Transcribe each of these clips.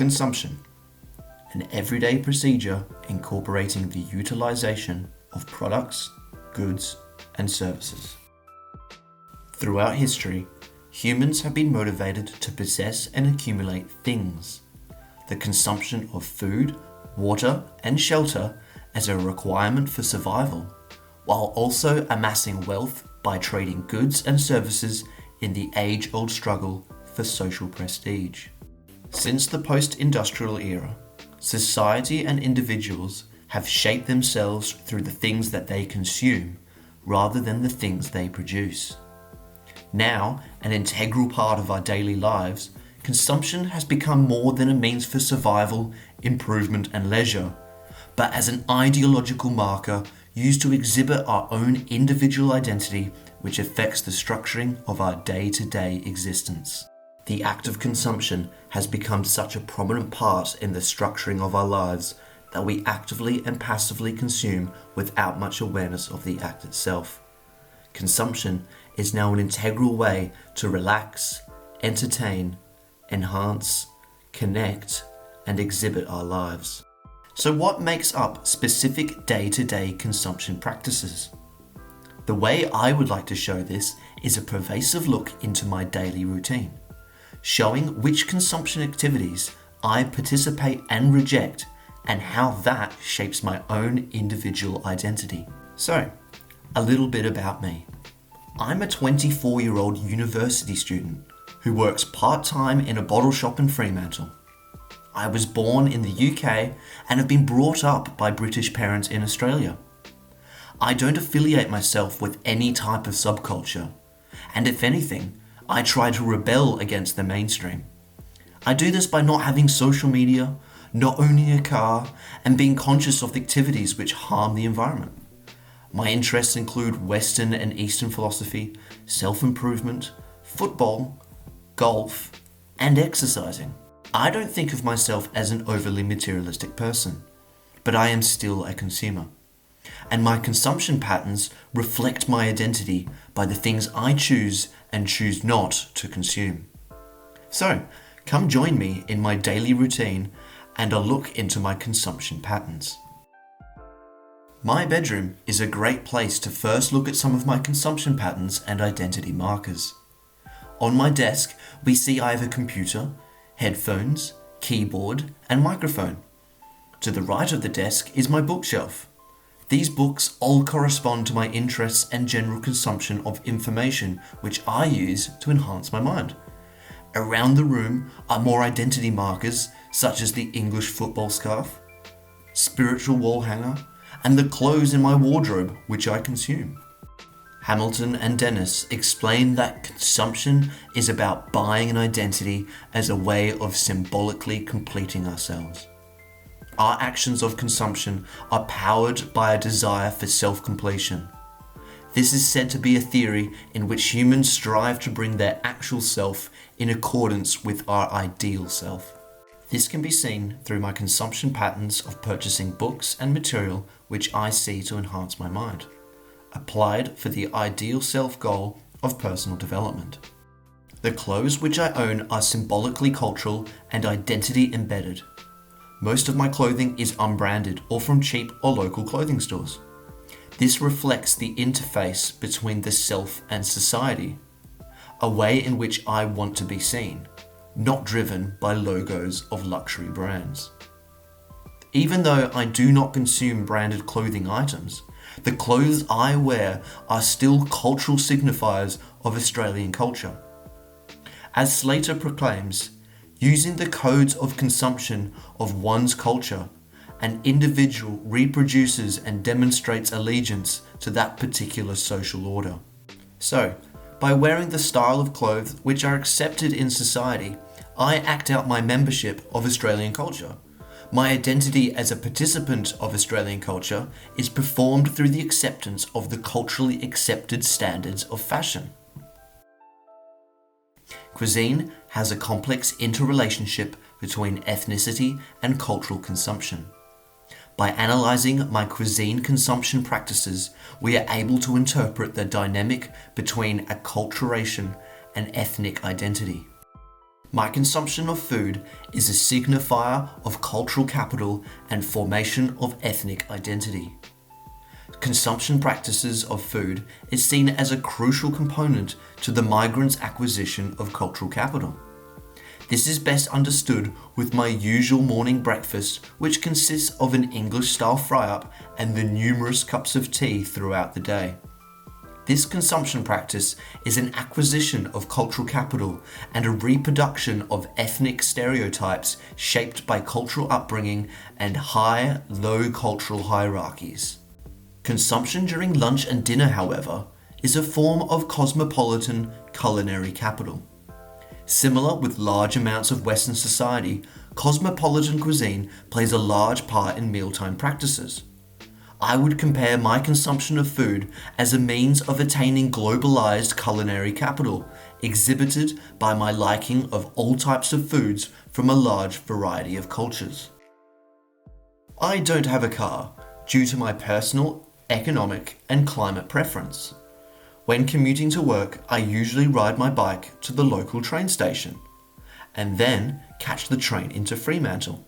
Consumption, an everyday procedure incorporating the utilization of products, goods, and services. Throughout history, humans have been motivated to possess and accumulate things. The consumption of food, water, and shelter as a requirement for survival, while also amassing wealth by trading goods and services in the age-old struggle for social prestige. Since the post-industrial era, society and individuals have shaped themselves through the things that they consume rather than the things they produce. Now, an integral part of our daily lives, consumption has become more than a means for survival, improvement, and leisure, but as an ideological marker used to exhibit our own individual identity, which affects the structuring of our day-to-day existence. The act of consumption has become such a prominent part in the structuring of our lives that we actively and passively consume without much awareness of the act itself. Consumption is now an integral way to relax, entertain, enhance, connect, and exhibit our lives. So what makes up specific day-to-day consumption practices? The way I would like to show this is a pervasive look into my daily routine, showing which consumption activities I participate and reject and how that shapes my own individual identity. So, a little bit about me. I'm a 24-year-old university student who works part-time in a bottle shop in Fremantle. I was born in the UK and have been brought up by British parents in Australia. I don't affiliate myself with any type of subculture, and if anything, I try to rebel against the mainstream. I do this by not having social media, not owning a car, and being conscious of the activities which harm the environment. My interests include Western and Eastern philosophy, self-improvement, football, golf, and exercising. I don't think of myself as an overly materialistic person, but I am still a consumer. And my consumption patterns reflect my identity by the things I choose and choose not to consume. So, come join me in my daily routine and a look into my consumption patterns. My bedroom is a great place to first look at some of my consumption patterns and identity markers. On my desk, we see I have a computer, headphones, keyboard, and microphone. To the right of the desk is my bookshelf. These books all correspond to my interests and general consumption of information which I use to enhance my mind. Around the room are more identity markers such as the English football scarf, spiritual wall hanger, and the clothes in my wardrobe which I consume. Hamilton and Dennis explain that consumption is about buying an identity as a way of symbolically completing ourselves. Our actions of consumption are powered by a desire for self-completion. This is said to be a theory in which humans strive to bring their actual self in accordance with our ideal self. This can be seen through my consumption patterns of purchasing books and material which I see to enhance my mind, applied for the ideal self goal of personal development. The clothes which I own are symbolically cultural and identity embedded. Most of my clothing is unbranded or from cheap or local clothing stores. This reflects the interface between the self and society, a way in which I want to be seen, not driven by logos of luxury brands. Even though I do not consume branded clothing items, the clothes I wear are still cultural signifiers of Australian culture. As Slater proclaims, using the codes of consumption of one's culture, an individual reproduces and demonstrates allegiance to that particular social order. So, by wearing the style of clothes which are accepted in society, I act out my membership of Australian culture. My identity as a participant of Australian culture is performed through the acceptance of the culturally accepted standards of fashion. Cuisine has a complex interrelationship between ethnicity and cultural consumption. By analysing my cuisine consumption practices, we are able to interpret the dynamic between acculturation and ethnic identity. My consumption of food is a signifier of cultural capital and formation of ethnic identity. Consumption practices of food is seen as a crucial component to the migrant's acquisition of cultural capital. This is best understood with my usual morning breakfast, which consists of an English-style fry-up and the numerous cups of tea throughout the day. This consumption practice is an acquisition of cultural capital and a reproduction of ethnic stereotypes shaped by cultural upbringing and high-low cultural hierarchies. Consumption during lunch and dinner, however, is a form of cosmopolitan culinary capital. Similar with large amounts of Western society, cosmopolitan cuisine plays a large part in mealtime practices. I would compare my consumption of food as a means of attaining globalized culinary capital, exhibited by my liking of all types of foods from a large variety of cultures. I don't have a car due to my personal, economic, and climate preference. When commuting to work, I usually ride my bike to the local train station and then catch the train into Fremantle.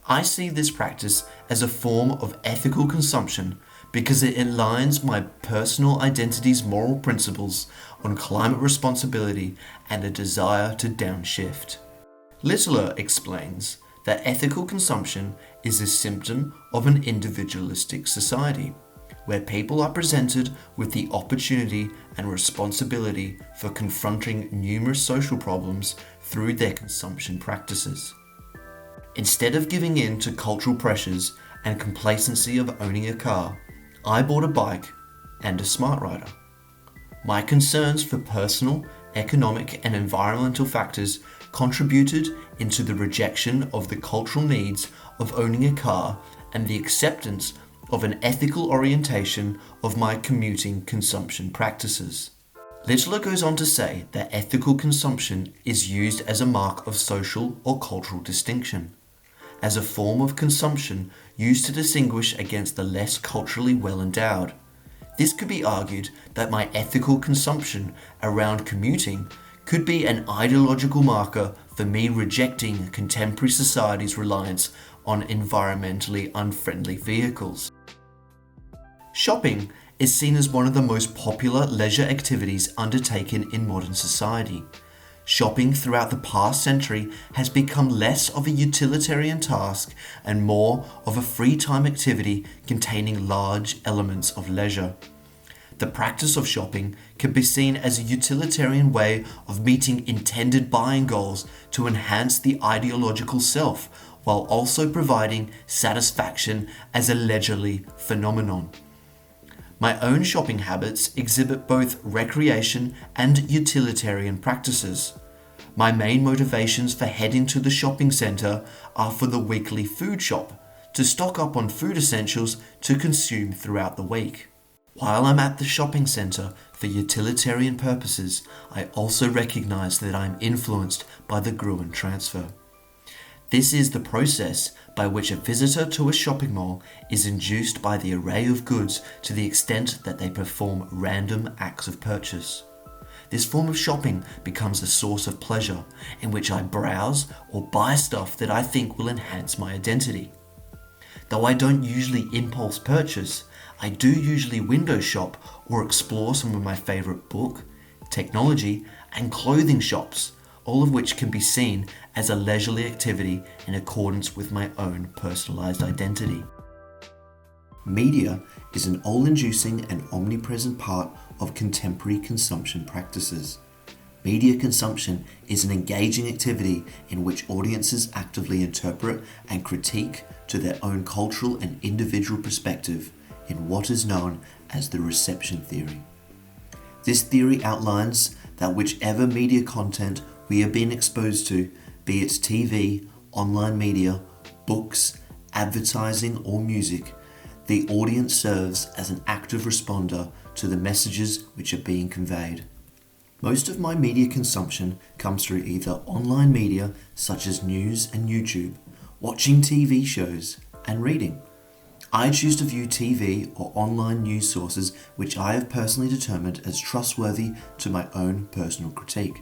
I see this practice as a form of ethical consumption because it aligns my personal identity's moral principles on climate responsibility and a desire to downshift. Littler explains that ethical consumption is a symptom of an individualistic society, where people are presented with the opportunity and responsibility for confronting numerous social problems through their consumption practices. Instead of giving in to cultural pressures and complacency of owning a car, I bought a bike and a smart rider. My concerns for personal, economic, and environmental factors contributed into the rejection of the cultural needs of owning a car and the acceptance of an ethical orientation of my commuting consumption practices. Littler goes on to say that ethical consumption is used as a mark of social or cultural distinction, as a form of consumption used to distinguish against the less culturally well-endowed. This could be argued that my ethical consumption around commuting could be an ideological marker for me rejecting contemporary society's reliance on environmentally unfriendly vehicles. Shopping is seen as one of the most popular leisure activities undertaken in modern society. Shopping throughout the past century has become less of a utilitarian task and more of a free time activity containing large elements of leisure. The practice of shopping can be seen as a utilitarian way of meeting intended buying goals to enhance the ideological self, while also providing satisfaction as a leisurely phenomenon. My own shopping habits exhibit both recreation and utilitarian practices. My main motivations for heading to the shopping centre are for the weekly food shop, to stock up on food essentials to consume throughout the week. While I'm at the shopping centre for utilitarian purposes, I also recognise that I'm influenced by the Gruen transfer. This is the process by which a visitor to a shopping mall is induced by the array of goods to the extent that they perform random acts of purchase. This form of shopping becomes a source of pleasure in which I browse or buy stuff that I think will enhance my identity. Though I don't usually impulse purchase, I do usually window shop or explore some of my favourite book, technology, and clothing shops, all of which can be seen as a leisurely activity in accordance with my own personalized identity. Media is an all-inducing and omnipresent part of contemporary consumption practices. Media consumption is an engaging activity in which audiences actively interpret and critique to their own cultural and individual perspective in what is known as the reception theory. This theory outlines that whichever media content we are being exposed to, be it TV, online media, books, advertising, or music, the audience serves as an active responder to the messages which are being conveyed. Most of my media consumption comes through either online media such as news and YouTube, watching TV shows, and reading. I choose to view TV or online news sources which I have personally determined as trustworthy to my own personal critique.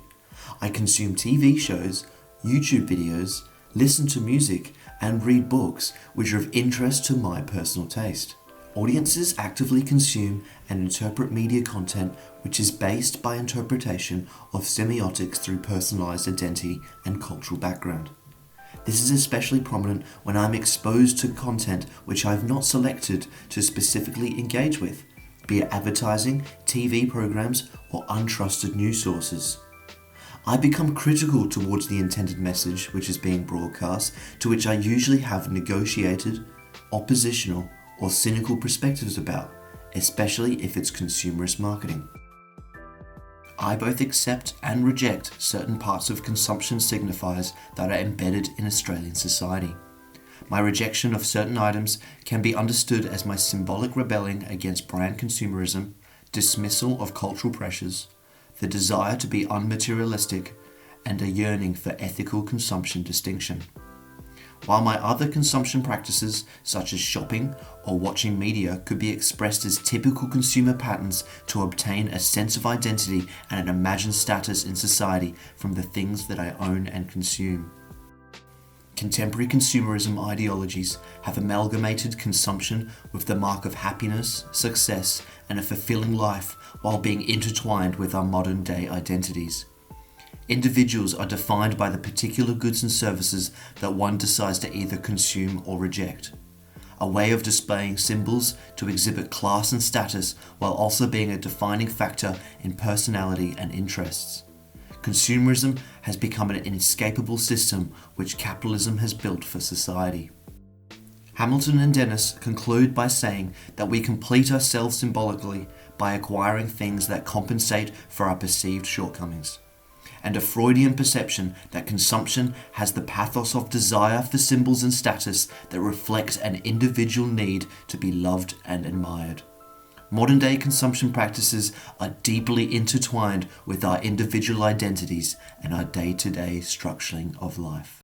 I consume TV shows, YouTube videos, listen to music, and read books which are of interest to my personal taste. Audiences actively consume and interpret media content which is based by interpretation of semiotics through personalized identity and cultural background. This is especially prominent when I'm exposed to content which I've not selected to specifically engage with, be it advertising, TV programs, or untrusted news sources. I become critical towards the intended message which is being broadcast, to which I usually have negotiated, oppositional, or cynical perspectives about, especially if it's consumerist marketing. I both accept and reject certain parts of consumption signifiers that are embedded in Australian society. My rejection of certain items can be understood as my symbolic rebelling against brand consumerism, dismissal of cultural pressures, the desire to be unmaterialistic, and a yearning for ethical consumption distinction. While my other consumption practices, such as shopping or watching media, could be expressed as typical consumer patterns to obtain a sense of identity and an imagined status in society from the things that I own and consume. Contemporary consumerism ideologies have amalgamated consumption with the mark of happiness, success, and a fulfilling life while being intertwined with our modern-day identities. Individuals are defined by the particular goods and services that one decides to either consume or reject. A way of displaying symbols to exhibit class and status while also being a defining factor in personality and interests. Consumerism has become an inescapable system which capitalism has built for society. Hamilton and Dennis conclude by saying that we complete ourselves symbolically by acquiring things that compensate for our perceived shortcomings, and a Freudian perception that consumption has the pathos of desire for symbols and status that reflect an individual need to be loved and admired. Modern-day consumption practices are deeply intertwined with our individual identities and our day-to-day structuring of life.